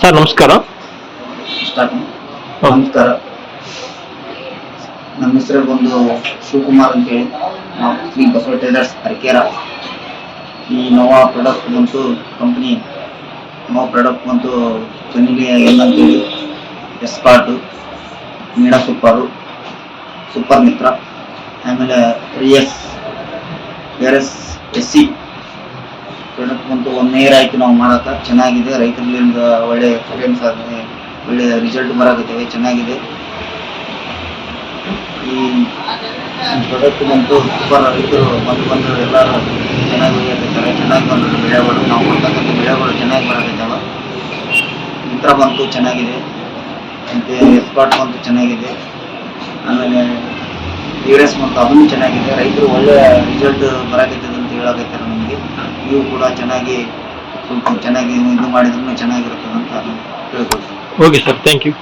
Sir ನಮಸ್ಕಾರ. ನಮಸ್ಕಾರ. ನಮ್ಮ ಹೆಸರು ಬಂದು ಶಿವಕುಮಾರ್ ಅಂತೇಳಿ. ನಾವು ಶ್ರೀ ಬಸವ ಟ್ರೇಡರ್ಸ್ ಅರಕೇರ. ಈ ನೋವಾ ಪ್ರಾಡಕ್ಟ್ ಬಂತು ಕಂಪ್ನಿ. ನೋವಾ ಪ್ರಾಡಕ್ಟ್ ಬಂತು ಚೆನ್ನಿಗೆ ಏನಂತೇಳಿ ಎಸ್ಕಾರ್ಟು, ಮೀಡಾ ಸೂಪರ್ ಮಿತ್ರ, ಆಮೇಲೆ RS SC ಪ್ರಾಡಕ್ಟ್ ಬಂತು 1 ಇಯರ್ ಆಯ್ತು ನಾವು ಮಾಡಕ್ಕೆ. ಚೆನ್ನಾಗಿದೆ. ರೈತರಿಂದ ಒಳ್ಳೆ ಎಕ್ಸ್ಪೀರಿಯನ್ಸ್ ಆಗಿದೆ, ಒಳ್ಳೆ ರಿಸಲ್ಟ್ ಬರಾಕತ್ತಿವೆ, ಚೆನ್ನಾಗಿದೆ. ಈ ಪ್ರಾಡಕ್ಟ್ ಬಂತು ಸೂಪರ್. ರೈತರು ಬಂದು ಎಲ್ಲರೂ ಚೆನ್ನಾಗಿ ಹೇಳ್ತಾರೆ, ಚೆನ್ನಾಗಿ ಬಂದಿದೆ ಬೆಳೆಗಳು. ನಾವು ಕೊಡ್ತಕ್ಕಂಥ ಬೆಳೆಗಳು ಚೆನ್ನಾಗಿ ಬರಾಕತ್ತಾವ. ಮಿತ್ರ ಬಂತು ಚೆನ್ನಾಗಿದೆ, ಮತ್ತು ಎಸ್ಕಾರ್ಟ್ ಬಂತು ಚೆನ್ನಾಗಿದೆ, ಆಮೇಲೆ RS ಬಂತು ಅದನ್ನು ಚೆನ್ನಾಗಿದೆ. ರೈತರು ಒಳ್ಳೆ ರಿಸಲ್ಟ್ ಬರಾಕತ್ತಿದೆ ಅಂತ ಹೇಳಕತ್ತಾರೆ ನಮಗೆ. ನೀವು ಕೂಡ ಚೆನ್ನಾಗಿ ಸ್ವಲ್ಪ ಚೆನ್ನಾಗಿ ಇದು ಮಾಡಿದ್ರೂ ಚೆನ್ನಾಗಿರ್ತದೆ ಅಂತ ಹೇಳ್ಬೋದು. Okay sir, thank you.